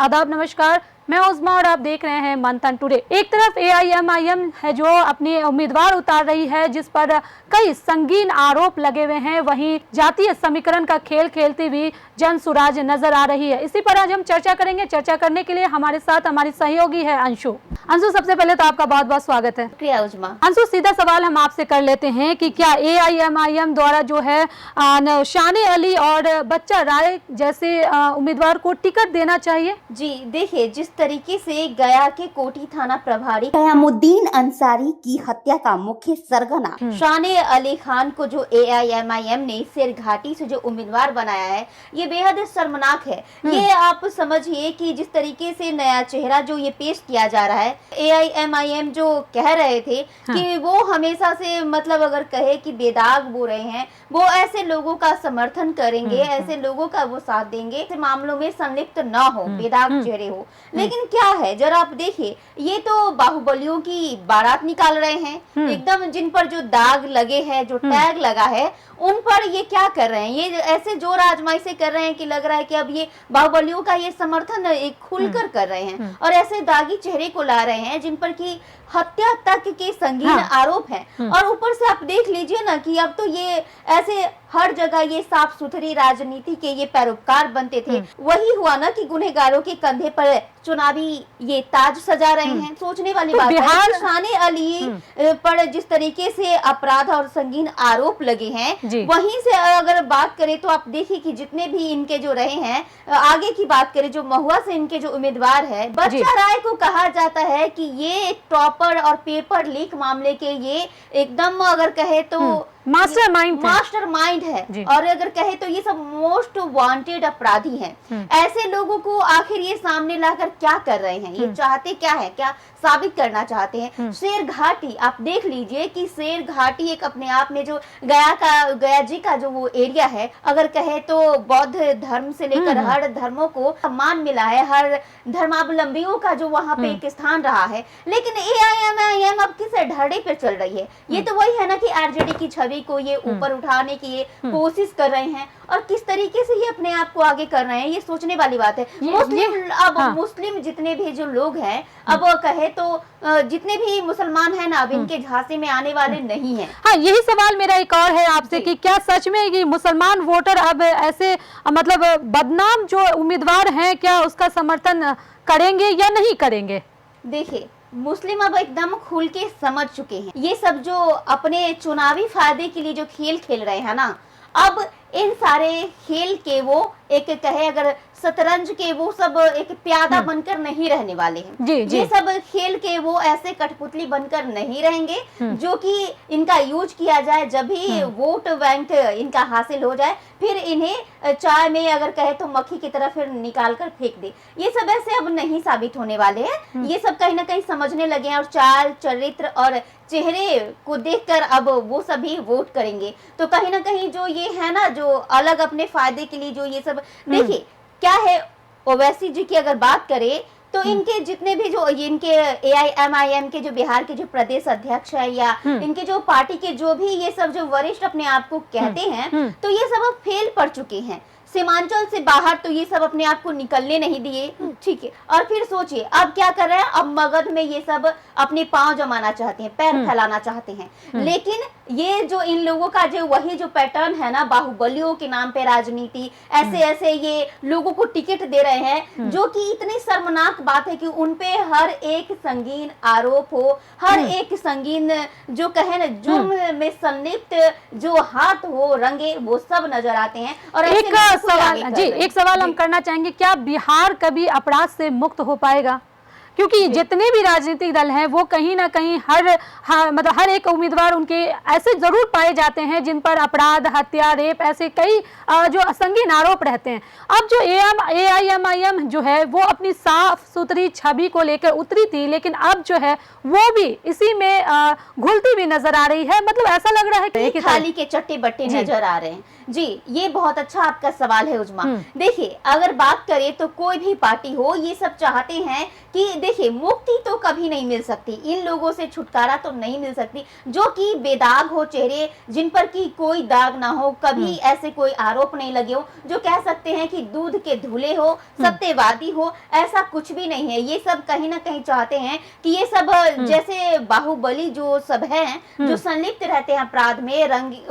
आदाब, नमस्कार। मैं उज़मा और आप देख रहे हैं मंथन टुडे। एक तरफ एआईएमआईएम है जो अपनी उम्मीदवार उतार रही है, जिस पर कई संगीन आरोप लगे हुए हैं, वहीं जातीय समीकरण का खेल खेलती हुई जन सुराज नजर आ रही है। इसी पर आज हम चर्चा करेंगे। चर्चा करने के लिए हमारे साथ हमारी सहयोगी है अंशु। अंशु, सबसे पहले तो आपका बहुत बहुत स्वागत है। शुक्रिया उज़मा। अंशु, सीधा सवाल हम आपसे कर लेते हैं कि क्या एआईएमआईएम द्वारा जो है शाने अली और बच्चा राय जैसे उम्मीदवार को टिकट देना चाहिए? जी देखिए, जिस तरीके से गया के कोठी थाना प्रभारी कयामुद्दीन अंसारी की हत्या का मुख्य सरगना शाने अली खान को जो एआईएमआईएम ने शेरघाटी से जो उम्मीदवार बनाया है, ये बेहद शर्मनाक है। ये आप समझिए कि जिस तरीके से नया चेहरा जो ये पेश किया जा रहा है, एआईएमआईएम जो कह रहे थे कि वो हमेशा से मतलब अगर कहे कि बेदाग बो रहे हैं, वो ऐसे लोगों का समर्थन करेंगे, ऐसे लोगों का वो साथ देंगे, ऐसे मामलों में संलिप्त न हो, बेदाग चेहरे हो। लेकिन क्या है, जरा आप देखिए, ये तो बाहुबलियों की बारात निकाल रहे हैं एकदम, जिन पर जो दाग लगे हैं, जो टैग लगा है, उन पर ये क्या कर रहे हैं, ये ऐसे जोर आजमाई से कर रहे हैं कि लग रहा है कि अब ये बाहुबलियों का ये समर्थन एक खुलकर कर रहे हैं और ऐसे दागी चेहरे को ला रहे हैं जिन पर की हत्या तक के संगीन आरोप हैं। और ऊपर से आप देख लीजिए ना कि अब तो ये ऐसे हर जगह ये साफ सुथरी राजनीति के ये पैरोकार बनते थे, वही हुआ ना कि गुनहगारों के कंधे पर चुनावी ये ताज सजा रहे हैं। सोचने वाली बात है कि शाने अली पर जिस तरीके से अपराध और संगीन आरोप लगे हैं, वहीं से अगर बात करें तो आप देखिए कि जितने भी इनके जो रहे हैं, आगे की बात करें जो महुआ से इनके जो उम्मीदवार है बच्चा राय को कहा जाता है कि ये एक टॉपर और पेपर लीक मामले के ये एकदम अगर कहे तो मास्टरमाइंड है और अगर कहे तो ये सब मोस्ट वांटेड अपराधी हैं। ऐसे लोगों को आखिर ये सामने लाकर क्या कर रहे हैं, ये चाहते क्या है, क्या साबित करना चाहते हैं? शेरघाटी आप देख लीजिए कि शेरघाटी एक अपने आप में जो गया जी का जो वो एरिया है, अगर कहे तो बौद्ध धर्म से लेकर हर धर्मों को सम्मान मिला है, हर धर्मावलंबियों का जो वहाँ पे एक स्थान रहा है। लेकिन एआईएमआईएम अब किस ढर्रे पे चल रही है? ये तो वही है ना कि आरजेडी की छवि को ये ऊपर उठाने की ये कोशिश कर रहे हैं और किस तरीके से ये अपने आप को आगे कर रहे हैं, ये सोचने वाली बात है। मुस्लिम जितने भी जो लोग हैं, अब कहे तो जितने भी मुसलमान हैं ना, अब इनके झांसे में आने वाले नहीं हैं। हाँ, यही सवाल मेरा एक और है आपसे कि क्या सच में ये मुसलमान वोटर अब ऐसे मतलब बदनाम जो उम्मीदवार हैं, क्या उसका समर्थन करेंगे या नहीं करेंगे? देखिए, मुस्लिम अब एकदम खुल के समझ चुके हैं ये सब जो अपने चुनावी फायदे के लिए जो खेल खेल रहे हैं ना, अब इन सारे खेल के वो एक कहे अगर शतरंज के वो सब एक प्यादा बनकर नहीं रहने वाले हैं। ये सब खेल के वो ऐसे कठपुतली बनकर नहीं रहेंगे जो कि इनका यूज किया जाए, जब भी वोट बैंक इनका हासिल हो जाए, फिर इन्हें चाय में अगर कहे तो मक्खी की तरह फिर निकाल कर फेंक दे। ये सब ऐसे अब नहीं साबित होने वाले हैं। ये सब कहीं ना कहीं समझने लगे हैं और चाल चरित्र और चेहरे को देखकर अब वो सभी वोट करेंगे। तो कहीं ना कहीं जो ये है ना, जो अलग अपने फायदे के लिए जो ये सब, देखिए क्या है, ओवैसी जी की अगर बात करें तो इनके जितने भी जो इनके एआईएमआईएम के जो बिहार के जो प्रदेश अध्यक्ष है या इनके जो पार्टी के जो भी ये सब जो वरिष्ठ अपने आप को कहते हैं, तो ये सब अब फेल पड़ चुके हैं। सीमांचल से बाहर तो ये सब अपने आप को निकलने नहीं दिए, ठीक है। और फिर सोचिए अब क्या कर रहे हैं, अब मगध में ये सब अपने पांव जमाना चाहते हैं, पैर फैलाना चाहते हैं। लेकिन ये जो इन लोगों का जो वही जो पैटर्न है ना, बाहुबलियों के नाम पे राजनीति, ऐसे ऐसे ये लोगों को टिकट दे रहे हैं, जो कि इतनी शर्मनाक बात है कि उनपे हर एक संगीन आरोप हो, हर एक संगीन जो कहे ना जुर्म में संलिप्त जो हाथ हो रंगे, वो सब नजर आते हैं। और एक सवाल हम करना चाहेंगे, क्या बिहार कभी अपराध से मुक्त हो पाएगा? क्योंकि जितने भी राजनीतिक दल हैं वो कहीं ना कहीं मतलब हर एक उम्मीदवार उनके ऐसे जरूर पाए जाते हैं जिन पर अपराध, हत्या, रेप, ऐसे कई जो संगीन आरोप रहते हैं। अब जो एआईएमआईएम जो है वो अपनी साफ सुथरी छवि को लेकर उतरी थी, लेकिन अब जो है वो भी इसी में घुलती भी नजर आ रही है। मतलब ऐसा लग रहा है कि थाली के चट्टे बट्टे नजर आ रहे हैं। जी, ये बहुत अच्छा आपका सवाल है उज़मा। देखिए, अगर बात करें तो कोई भी पार्टी हो, ये सब चाहते हैं कि देखिए मुक्ति तो कभी नहीं मिल सकती, इन लोगों से छुटकारा तो नहीं मिल सकती जो कि बेदाग हो चेहरे, जिन पर कि कोई दाग ना हो, कभी ऐसे कोई आरोप नहीं लगे हो, जो कह सकते हैं कि दूध के धुले हो, सत्यवादी हो, ऐसा कुछ भी नहीं है। ये सब कहीं ना कहीं चाहते हैं कि ये सब जैसे बाहुबली जो सब हैं, जो संलिप्त रहते हैं अपराध में,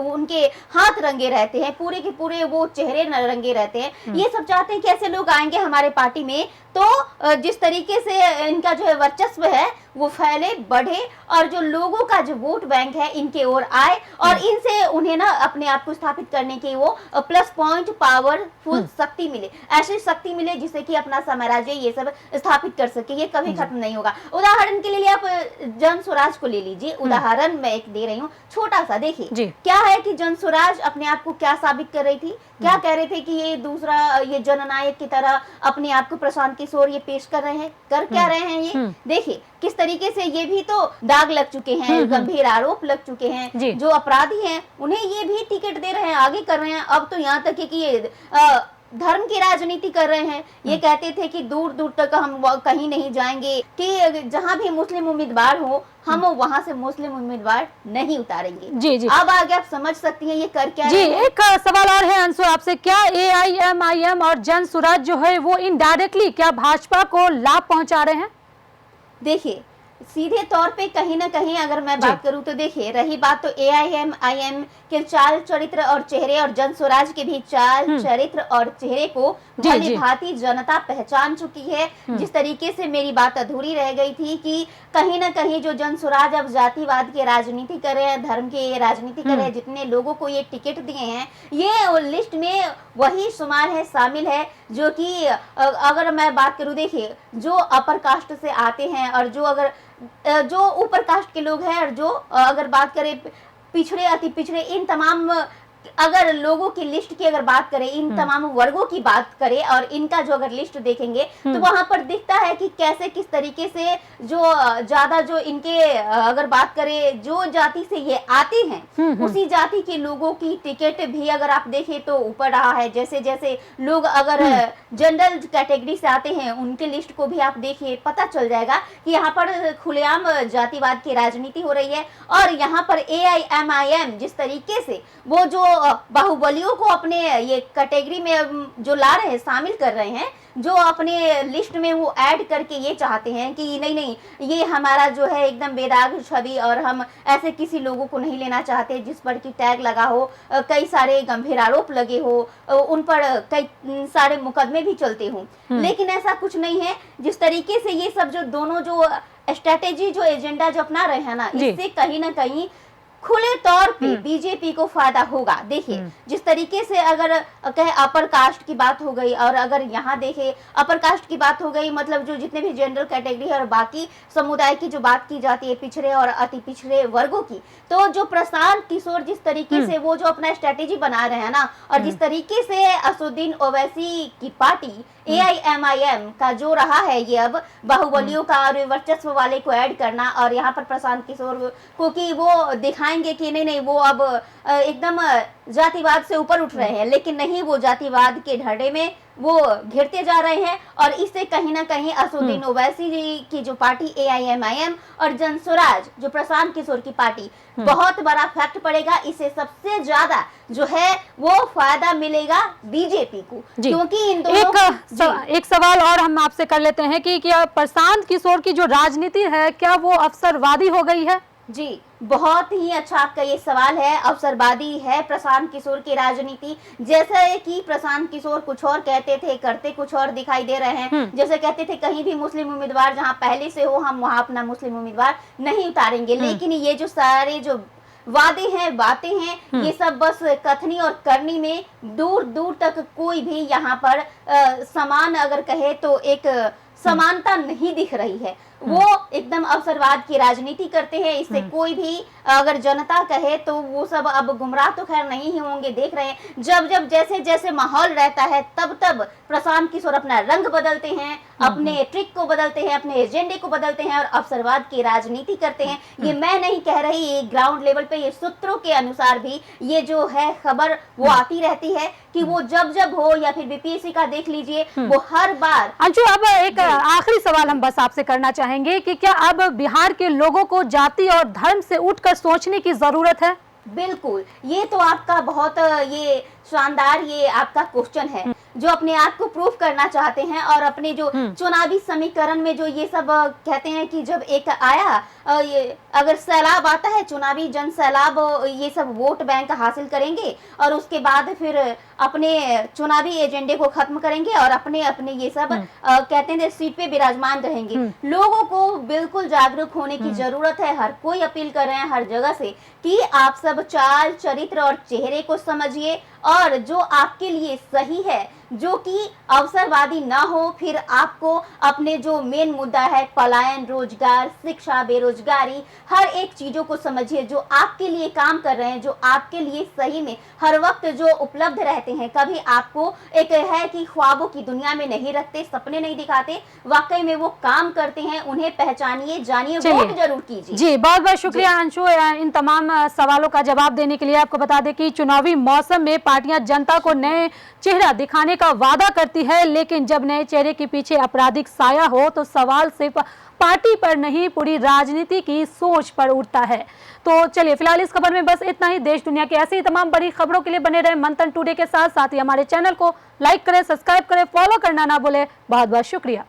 उनके हाथ रंगे रहते हैं, पूरे के पूरे वो चेहरे रंगे रहते हैं, ये सब चाहते हैं कि ऐसे लोग आएंगे हमारे पार्टी में तो जिस तरीके से इनका जो है वर्चस्व है वो फैले, बढ़े, और जो लोगों का जो वोट बैंक है इनके ओर आए, और इनसे उन्हें ना अपने आप को स्थापित करने की वो प्लस पॉइंट पावरफुल शक्ति मिले, ऐसी शक्ति मिले जिससे कि अपना साम्राज्य ये सब स्थापित कर सके। ये कभी खत्म नहीं होगा। उदाहरण के लिए आप जन स्वराज को ले लीजिए, उदाहरण मैं एक दे रही हूँ छोटा सा। देखिए क्या है कि जन स्वराज अपने आप को क्या साबित कर रही थी, क्या कह रहे थे कि ये दूसरा, ये जननायक की तरह अपने आप को प्रशांत किशोर ये पेश कर रहे हैं, कर क्या रहे हैं ये देखिए किस तरीके से ये भी तो दाग लग चुके हैं, गंभीर आरोप लग चुके हैं, जो अपराधी हैं उन्हें ये भी टिकट दे रहे हैं, आगे कर रहे हैं। अब तो यहाँ तक है कि ये धर्म की राजनीति कर रहे हैं। ये कहते थे कि दूर दूर तक हम कहीं नहीं जाएंगे, कि जहां भी मुस्लिम उम्मीदवार हो हम वहां से मुस्लिम उम्मीदवार नहीं उतारेंगे। जी। अब आगे आप समझ सकती हैं ये कर क्या जी। रहे हैं। एक सवाल और है अंशु आपसे, क्या AIMIM और जन स्वराज जो है वो इनडायरेक्टली क्या भाजपा को लाभ पहुंचा रहे हैं? देखिए सीधे तौर पे कहीं ना कहीं अगर मैं बात करूं तो देखिए, रही बात तो AIMIM के चाल चरित्र और चेहरे और जन स्वराज के भी चाल चरित्र और चेहरे को भली भांति जनता पहचान चुकी है। जिस तरीके से मेरी बात अधूरी रह गई थी कि कहीं ना कहीं जो जन स्वराज अब जातिवाद की राजनीति कर रहे हैं, धर्म की राजनीति कर रहे हैं, जितने लोगों को ये टिकट दिए हैं ये लिस्ट में वही शुमार है, शामिल है, जो कि अगर मैं बात करूं देखिए जो अपर कास्ट से आते हैं और जो ऊपर कास्ट के लोग हैं, और जो अगर बात करें पिछड़े अति पिछड़े, इन तमाम अगर लोगों की लिस्ट की अगर बात करें, इन तमाम वर्गों की बात करें और इनका जो अगर लिस्ट देखेंगे तो वहां पर दिखता है कि कैसे किस तरीके से जो ज्यादा जो इनके अगर बात करें जो जाति से ये आते हैं उसी जाति के लोगों की टिकट भी अगर आप देखें तो ऊपर रहा है। जैसे जैसे लोग अगर जनरल कैटेगरी से आते हैं उनके लिस्ट को भी आप देखिए, पता चल जाएगा कि यहाँ पर खुलेआम जातिवाद की राजनीति हो रही है। और यहाँ पर AIMIM जिस तरीके से वो जो बाहुबलियों को अपने ये कैटेगरी में जो ला रहे हैं, शामिल कर रहे हैं, जो अपने लिस्ट में वो ऐड करके ये चाहते हैं कि नहीं ये हमारा जो है एकदम बेदाग छवि, और हम ऐसे किसी लोगों को नहीं लेना चाहते जिस पर कि टैग लगा हो, कई सारे गंभीर आरोप लगे हो, उन पर कई सारे मुकदमे भी चलते हों। लेकिन ऐसा कुछ नहीं है। जिस तरीके से ये सब जो दोनों जो स्ट्रेटेजी जो एजेंडा जो अपना रहे हैं ना, इससे कहीं ना कहीं खुले तौर पे बीजेपी को फायदा होगा। देखिए जिस तरीके से अगर कहे अपर कास्ट की बात हो गई, और अगर यहाँ देखे अपर कास्ट की बात हो गई, मतलब जो जितने भी जनरल कैटेगरी है और बाकी समुदाय की जो बात की जाती है, पिछड़े और अति पिछड़े वर्गों की, तो जो प्रशांत किशोर जिस तरीके से वो जो अपना स्ट्रेटेजी बना रहे हैं ना, और जिस तरीके से असुद्दीन ओवैसी की पार्टी AIMIM का जो रहा है ये अब बाहुबलियों का और वर्चस्व वाले को ऐड करना, और यहाँ पर प्रशांत किशोर को कि वो दिखाएंगे कि नहीं वो अब एकदम जातिवाद से ऊपर उठ रहे हैं, लेकिन नहीं, वो जातिवाद के ढर्रे में वो घिरते जा रहे हैं। और इससे कहीं ना कहीं असुद्दीन ओवैसी की जो पार्टी AIMIM और जन स्वराज जो प्रशांत किशोर की पार्टी, बहुत बड़ा फैक्ट पड़ेगा। इससे सबसे ज्यादा जो है वो फायदा मिलेगा बीजेपी को, क्योंकि इन दोनों एक सवाल और हम आपसे कर लेते हैं कि क्या प्रशांत किशोर की जो राजनीति है क्या वो अवसरवादी हो गई है? जी, बहुत ही अच्छा आपका ये सवाल है। अवसरवादी है प्रशांत किशोर की राजनीति। जैसे कि प्रशांत किशोर कुछ और कहते थे, करते कुछ और दिखाई दे रहे हैं। जैसे कहते थे कहीं भी मुस्लिम उम्मीदवार जहां पहले से हो हम वहां अपना मुस्लिम उम्मीदवार नहीं उतारेंगे, लेकिन ये जो सारे जो वादे हैं, बातें हैं, ये सब बस कथनी और करनी में दूर दूर तक कोई भी यहाँ पर समान अगर कहे तो एक समानता नहीं दिख रही है। वो एकदम अवसरवाद की राजनीति करते हैं। इससे कोई भी अगर जनता कहे तो वो सब अब गुमराह तो खैर नहीं ही होंगे। देख रहे हैं जब जब जैसे जैसे माहौल रहता है तब तब प्रशांत किशोर अपना रंग बदलते हैं अपने ट्रिक को बदलते हैं, अपने एजेंडे को बदलते हैं और अवसरवाद की राजनीति करते हैं। ये मैं नहीं कह रही, ये ग्राउंड लेवल पे ये सूत्रों के अनुसार भी ये जो है खबर वो आती रहती है कि वो जब जब हो, या फिर बीपीएससी का देख लीजिए, वो हर बार। अंशु, अब एक आखिरी सवाल हम बस आपसे करना चाहेंगे कि क्या अब बिहार के लोगों को जाति और धर्म से उठकर सोचने की जरूरत है? बिल्कुल, ये तो आपका बहुत ये शानदार ये आपका क्वेश्चन है, जो अपने आप को प्रूफ करना चाहते हैं और अपने जो चुनावी समीकरण में जो ये सब कहते हैं कि जब एक आया ये अगर सैलाब आता है, चुनावी जन सैलाब, ये सब वोट बैंक हासिल करेंगे और उसके बाद फिर अपने चुनावी एजेंडे को खत्म करेंगे और अपने अपने ये सब कहते हैं सीट पे विराजमान रहेंगे। लोगों को बिल्कुल जागरूक होने की जरूरत है। हर कोई अपील कर रहे हैं हर जगह से कि आप सब चाल, चरित्र और चेहरे को समझिए और जो आपके लिए सही है, जो कि अवसरवादी ना हो, फिर आपको अपने जो मेन मुद्दा है पलायन, रोजगार, शिक्षा, बेरोजगारी, हर एक चीजों को समझिए जो आपके लिए काम कर रहे हैं, जो आपके लिए सही में हर वक्त जो उपलब्ध रहते हैं। कभी आपको एक है कि ख्वाबों की दुनिया में नहीं रखते, सपने नहीं दिखाते, वाकई में वो काम करते हैं, उन्हें पहचानिए, जानिए, वोट जरूर कीजिए। जी, बहुत बहुत शुक्रिया अंशु, इन तमाम सवालों का जवाब देने के लिए। आपको बता दें कि चुनावी मौसम में पार्टियां जनता को नए चेहरा दिखाने का वादा करती है, लेकिन जब नए चेहरे के पीछे आपराधिक साया हो तो सवाल सिर्फ पार्टी पर नहीं, पूरी राजनीति की सोच पर उठता है। तो चलिए, फिलहाल इस खबर में बस इतना ही। देश दुनिया की ऐसी ही तमाम बड़ी खबरों के लिए बने रहे मंथन टुडे के साथ। साथ ही हमारे चैनल को लाइक करें, सब्सक्राइब करें, फॉलो करना ना भूलें। बहुत बहुत शुक्रिया।